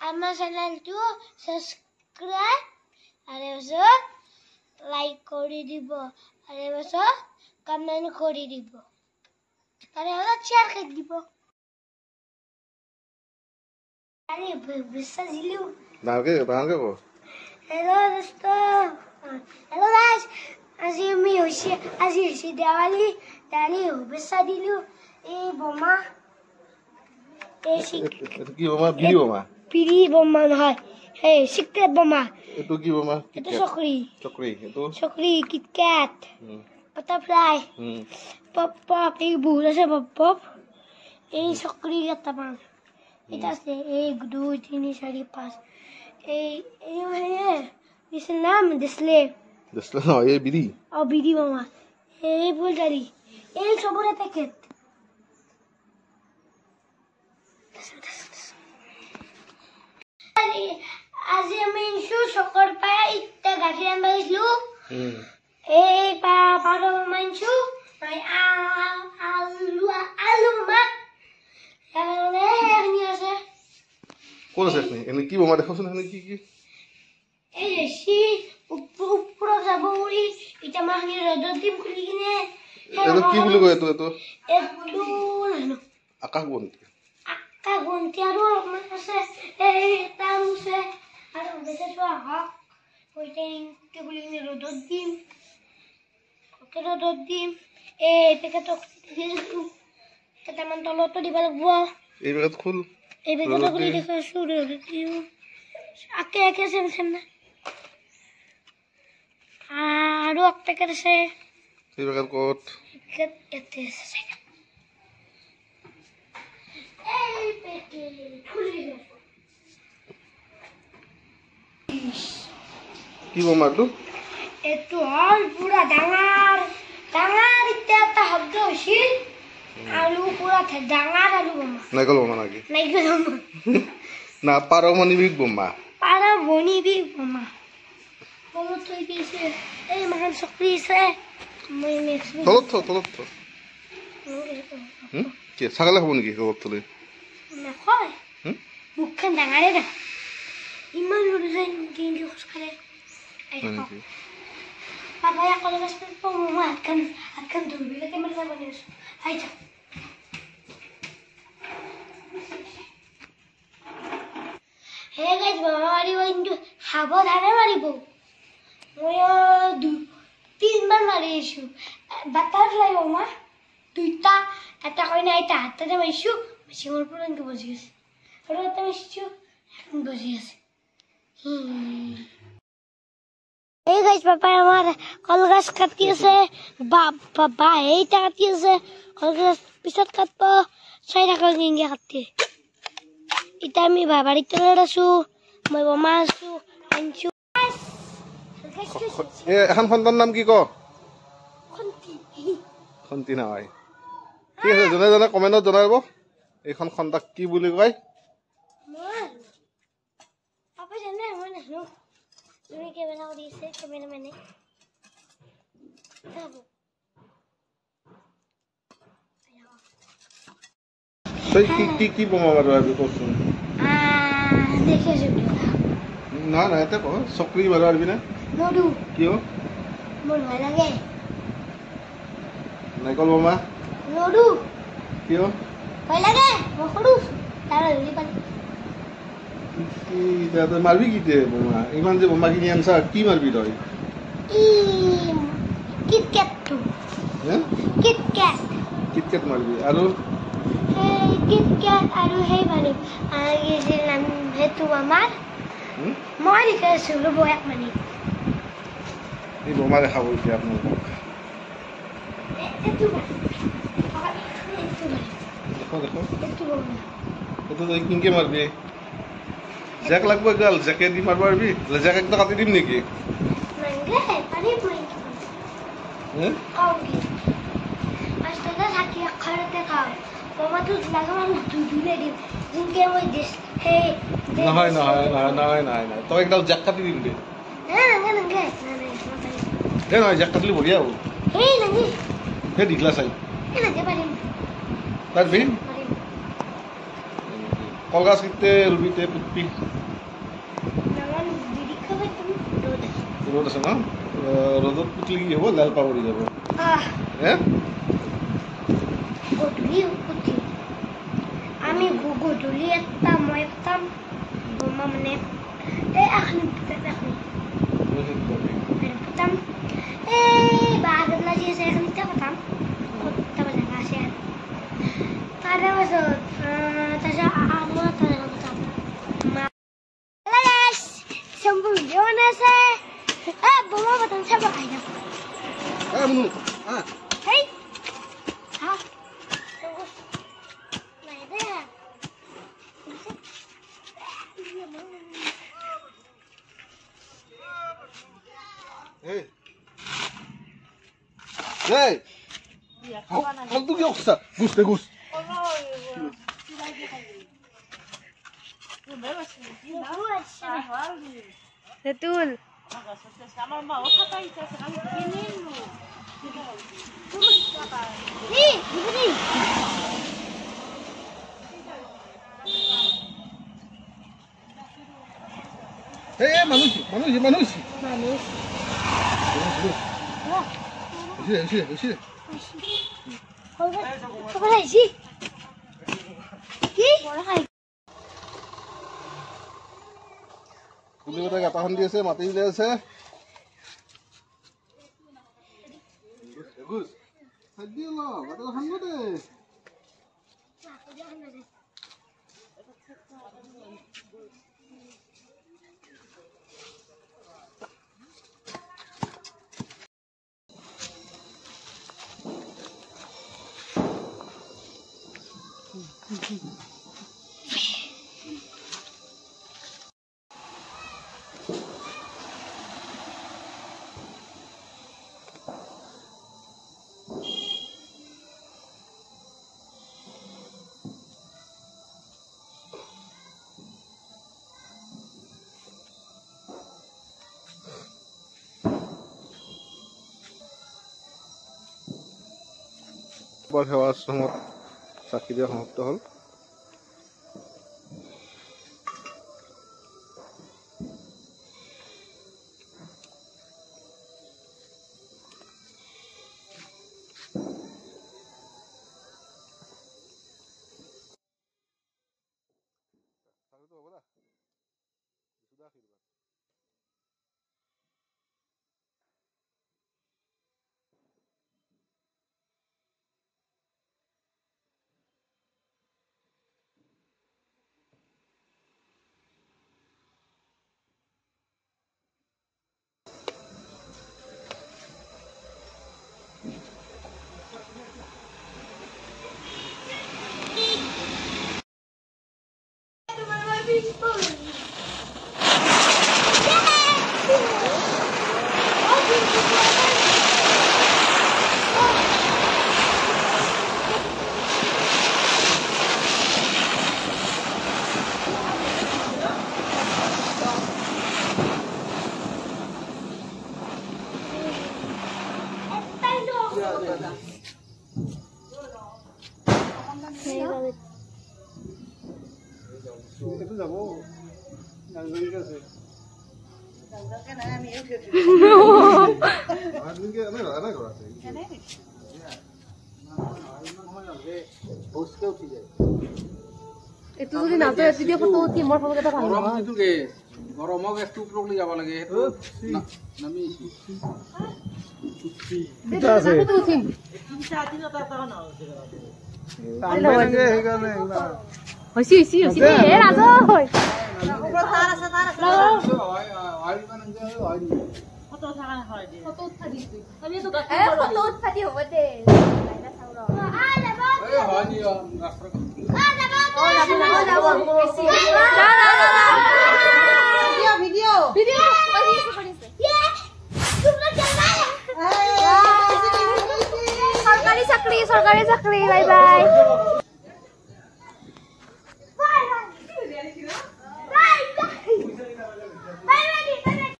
আমাৰ চেনেলটো সাবস্ক্ৰাইব আৰু পিছত লাইক কৰি দিব আৰু পিছত কমেন্ট কৰি দিব আৰু অলপ শেয়াৰ কৰি দিব আৰে বিশ্বাস দিলু ভালকে কো हेलो दोस्तों हेलो गाइस আজি দেৱালী দানি শুভেচ্ছা দিলু এই বোমা কি বোমা বিড়ি বোমা নহয় হে সিক্রেট বোমা এটো কি বোমা এটো চকরি এটো কিটক্যাট বাটারফ্লাই পপ পপ এই বহুত আছে পপ এই চকরি এটা মান এটা আছে 1 2 3 4 5 এই দিছে নাম দিছলে না এই বিড়ি বোমা এই বুলগারি এই সবরে প্যাকেট আজি আমি চকৰ পায় ইটা গাখীৰ আনবা গৈছিলো এই পাৰ মানছো আলু মা আছে কোন আছে এনে কি বোমা দেখাওছ না কি এই এসি উপর যাব উড়ি এটা মাহনি রদত দিম খুলি কিনে এটো কি বুলি কয় এটো আকাশ বন্তি আৰু আছে এই তামছে আৰু বেছে চোৱা হক ওইটা খুলি কিনে রদত দিম এই পেকেটক দিছো কেটামান তলতো দিবা লাগব এই পেকেট খুল এই পেকেট খুলি দেখাছো রদত দিও আকে সেম না আৰু এক পেকেট আছে এই পেকেট কত এতে আছে এই পেকেট খুলি দেখাছো কি বোমা তো এটো হল পুরা ডাঙৰ এটা শব্দ হৈছিল আলু পুৰা ডাঙৰ আলু বোমা নাইকল বোমা নাকি বোমা না পাৰমাণবিক বোমা তলত থৈ দিছে এই মহান চকৰি আছে মই নেক্সট তলত কি ছাগলে হ'ব নেকি তলত থলে নকয় মুখখন ডাঙৰে না ইমান ৰজাই কিন্তু খোজকাঢ়ে বাবা অকলে বাস মই হাতখন ধৰিবলৈ কেমেৰা বনাই আছো আহি যা হে গাইজ বাবা মাৰিব কিন্তু সাৱধানে মাৰিব মই 2-3 বাৰ মাৰিছো বাটাৰফ্লাই বোমা দুইটা এটা কইনা এটা হাততে মাৰিছো মেচিঙৰ পৰা এনেকৈ বজি আছে আৰু এটা মাৰিছো এখন বজি আছে এই গাইজ পাপাই আমাৰ কলগছ কাটি আছে বাবা এইটা কাটি আছে কলগছ পিছত কাটব 6 টাকা কিনকে কাটি এটা আমি বাবাৰিত তলত আছো মই বোমা আছো আনছো এখন সন্তান নাম কি ক খন্তি খন্তি নহয় কি আছে জনে কমেন্টত জনাব এইখন খন্তাক কি বুলি কয় পাপা জানে মই নাজানো তুমি কেমেৰা কৰি আছে কেমেৰামেনে তই কি বোমা মাৰিবি কচোন দেখিছো না এতে ক চকৰি মাৰিবি না নদু কিয় মোৰ ভয় লাগে নাইকল বোমা নদু কিয় ভয় লাগে মই সৰু তাৰ হেৰি পালি তই মাৰিবি কি বোমা ইমান যে বোমা কিনি আনছা কি মাৰিবি তই কিটকেটটো কিটকেট মাৰিবি আৰু কিটকেট আৰু সেই মাৰিম নাম সেইটো আমাৰ মই দেখাইছো ৰ'ব এক মিনিট এই বোমা দেখাব এতিয়া আপোনালোকক এইটো তই কিনকে মাৰিবি জেক লাগব গাল জেকে দি মাৰিব পাৰিবি জেক একটা কাটি দিম নেকি নহয় তই একদম জেক কাটি দিম দে নহয় জেক কাটিলে বঢ়িয়া হ'ব সেই দিগলা চাই পাৰিবি কলগাছ কিতে রুবিতে পুটপি নামান দিদি খাবে তুমি রোদ রোদ আছে না রোদত পুটলি কি হব লাল পাবরি যাব হ্যাঁ গধূলি উঠি আমি গধূলি একটা মই একটা বোমা মানে এই আখনি দেখনি Pertama, bahagian lagi saya kan kita pertama, kita baca kasih. Tada masuk, tada aku tada pertama. Guys, sambung Jona saya. Bawa batang siapa kayaknya? Menu. Hey, tunggu. Nah itu ya. Hey. Hey. Hal tu yoksa. Gus de gus. Betul. Nih, begini. Hey, manusia. Sini. Apa lagi? Ki? Kulit kita katakan dia se, mati dia se. Bagus. Hadi lah, katakan dia deh. বৰ সেৱা আশ্ৰমত চাকি দিয়া সমাপ্ত হ'ল। Itu tuh nanti video foto timur foto kita kan. Orang itu ke, orang mau ke stup lagi apa lagi itu? Nami. Kita sih. Itu tim. Isi, razo. Foto tadi. Tapi itu kan. Foto tadi apa deh? Video. Sorkari sakri. Bye bye.